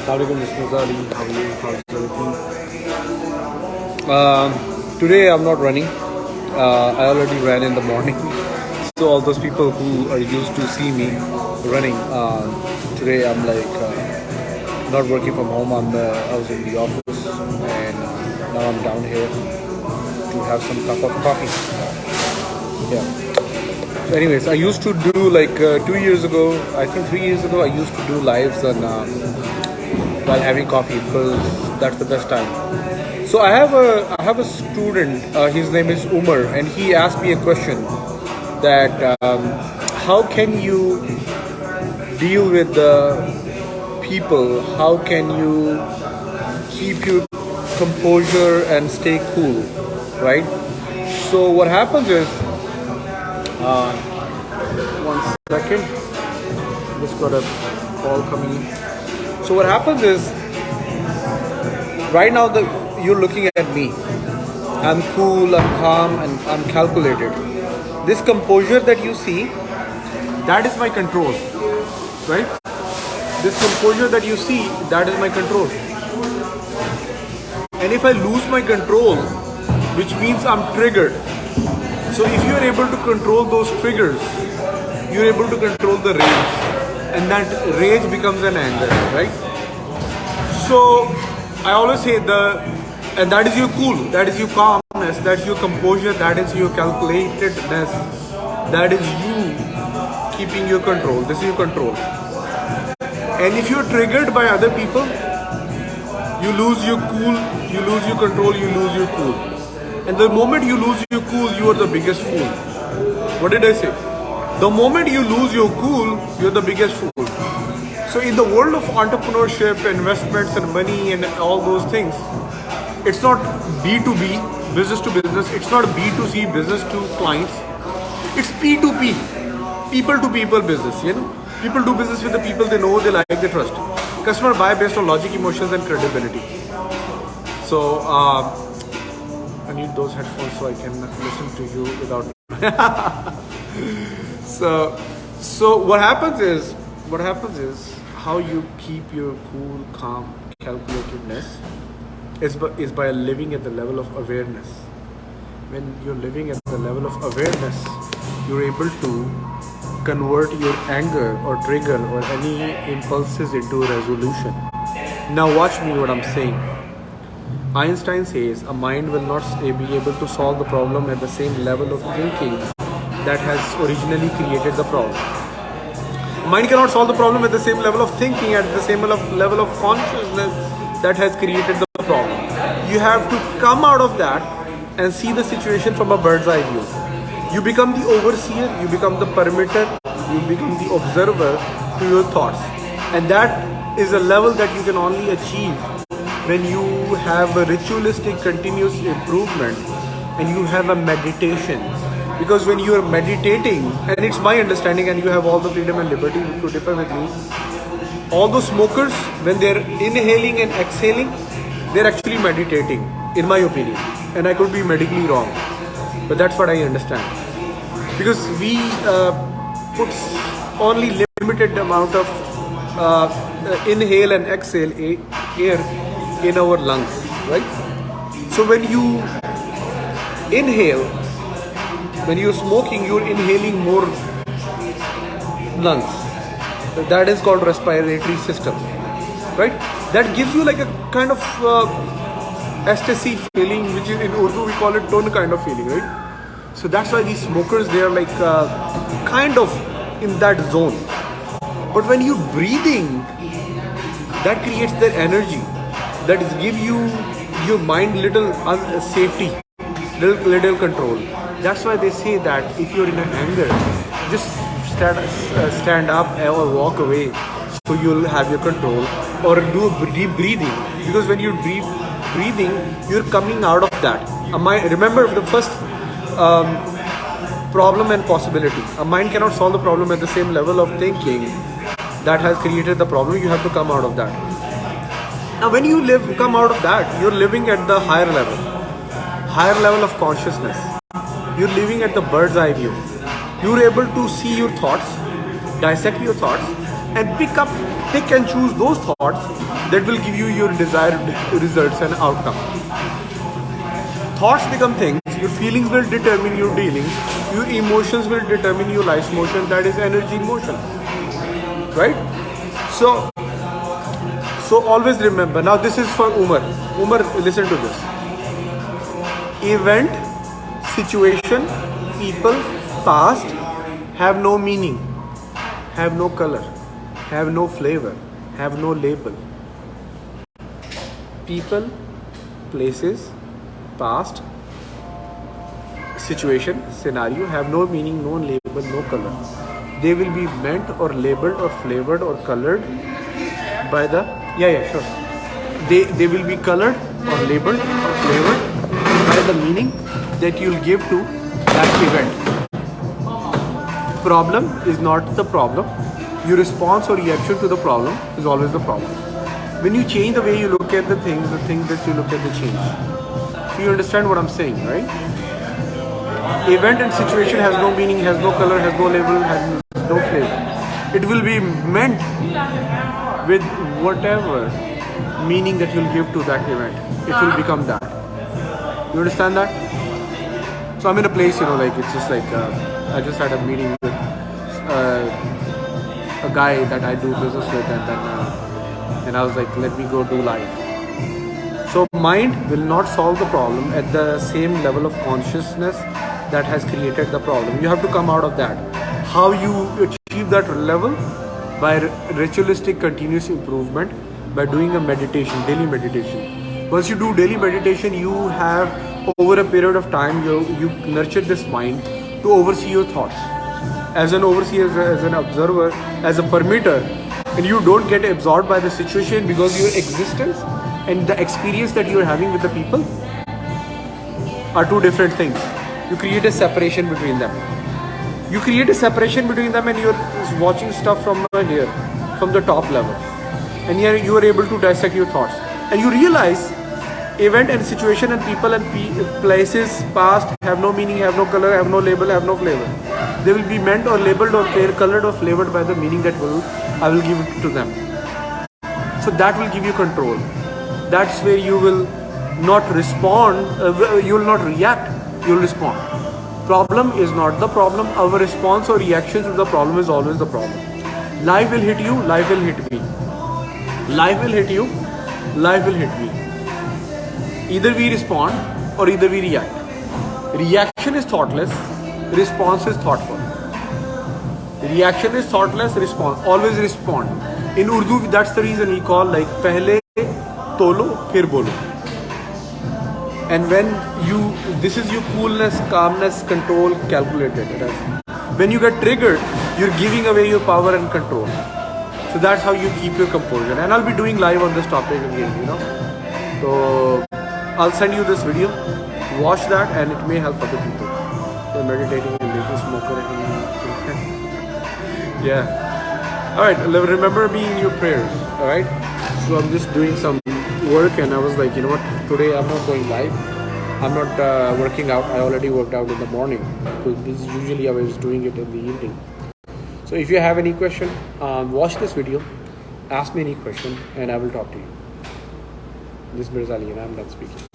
Assalamualaikum, Miss Mirza. How are you? How's everything? Today I'm not running. I already ran in the morning. So all those people who are used to see me running, today I'm like not working from home. I was in the office and now I'm down here to have some cup of coffee. Yeah. So anyways, I used to do like 2 years ago, I think 3 years ago, I used to do lives on while having coffee because that's the best time. So I have a student. His name is Umar, and he asked me a question that how can you deal with the people? How can you keep your composure and stay cool, right? So what happens is, 1 second, just got a call coming in. So what happens is, right now you're looking at me. I'm cool, I'm calm, and I'm calculated. This composure that you see, that is my control, right? This composure that you see, that is my control. And if I lose my control, which means I'm triggered. So if you're able to control those triggers, you're able to control the rage. And that rage becomes an anger, right? So I always say and that is your cool, that is your calmness, that is your composure, that is your calculatedness, that is you keeping your control. This is your control. And if you're triggered by other people, you lose your cool, you lose your control, you lose your cool. And the moment you lose your cool, you are the biggest fool. What did I say? The moment you lose your cool, you're the biggest fool. So in the world of entrepreneurship, investments and money and all those things, it's not B2B, business to business. It's not B2C, business to clients. It's P2P, people to people business, People do business with the people they know, they like, they trust. Customer buy based on logic, emotions and credibility. So, I need those headphones so I can listen to you without... So what happens is how you keep your cool, calm, calculatedness is by living at the level of awareness. When you're living at the level of awareness, you're able to convert your anger or trigger or any impulses into a resolution. Now watch me what I'm saying. Einstein says a mind will not be able to solve the problem at the same level of thinking that has originally created the problem. Mind cannot solve the problem at the same level of thinking, at the same level of consciousness that has created the problem. You have to come out of that and see the situation from a bird's eye view. You become the overseer, you become the permitter, you become the observer to your thoughts. And that is a level that you can only achieve when you have a ritualistic continuous improvement and you have a meditation. Because when you are meditating, and it's my understanding, and you have all the freedom and liberty to differ with me, all those smokers, when they're inhaling and exhaling, they're actually meditating, in my opinion. And I could be medically wrong, but that's what I understand. Because we put only limited amount of inhale and exhale air in our lungs, right? So when you inhale, when you're smoking, you're inhaling more lungs. That is called respiratory system, right? That gives you like a kind of ecstasy feeling, which in Urdu we call it tone kind of feeling, right? So that's why these smokers, they are like kind of in that zone. But when you're breathing, that creates their energy. That is give you your mind little safety, little control. That's why they say that if you're in an anger, just stand up or walk away so you'll have your control, or do deep breathing. Because when you're deep breathing, you're coming out of that. Remember the first problem and possibility. A mind cannot solve the problem at the same level of thinking that has created the problem. You have to come out of that. Now when you come out of that, you're living at the higher level of consciousness. You're living at the bird's eye view. You're able to see your thoughts, dissect your thoughts, and pick up pick and choose those thoughts that will give you your desired results and outcome. Thoughts become things, your feelings will determine your dealings, your emotions will determine your life's motion, that is energy in motion. Right? So always remember, now this is for Umar. Umar, listen to this. Event, situation, people, past have no meaning, have no color, have no flavor, have no label. People, places, past, situation, scenario have no meaning, no label, no color. They will be meant or labeled or flavored or colored by the sure. They will be colored or labeled or flavored by the meaning that you'll give to that event. Problem is not the problem. Your response or reaction to the problem is always the problem. When you change the way you look at the things that you look at the change. You understand what I'm saying, right? Event and situation has no meaning, has no color, has no label, has no flavor. It will be meant with whatever meaning that you'll give to that event. It will become that. You understand that? So I'm in a place, like it's just like I just had a meeting with a guy that I do business with, and I was like, let me go do live. So mind will not solve the problem at the same level of consciousness that has created the problem. You have to come out of that. How you achieve that level? By ritualistic continuous improvement, by doing a meditation, daily meditation. Once you do daily meditation, you have over a period of time, you nurture this mind to oversee your thoughts. As an overseer, as an observer, as a permitter, and you don't get absorbed by the situation, because your existence and the experience that you are having with the people are two different things. You create a separation between them. You create a separation between them, and you're watching stuff from here, from the top level. And here you are able to dissect your thoughts. And you realize event and situation and people and places past have no meaning, have no color, have no label, have no flavor. They will be meant or labeled or colored or flavored by the meaning that I will give it to them. So that will give you control. That's where you will not respond, you will not react, you will respond. Problem is not the problem. Our response or reaction to the problem is always the problem. Life will hit you, life will hit me. Life will hit you, life will hit me. Either we respond or either we react. Reaction is thoughtless, response is thoughtful. Reaction is thoughtless, response. Always respond. In Urdu, that's the reason we call like pehle tolo, phir bolo. And when this is your coolness, calmness, control, calculated. When you get triggered, you're giving away your power and control. So that's how you keep your composure. And I'll be doing live on this topic again, So I'll send you this video. Watch that and it may help other people. They're meditating and making smoker. Yeah. Alright, remember me in your prayers. Alright. So I'm just doing some work and I was like, you know what, today I'm not going live. I'm not working out. I already worked out in the morning. Usually I was doing it in the evening. So if you have any question, watch this video, ask me any question and I will talk to you. This is Mirza and I'm done speaking.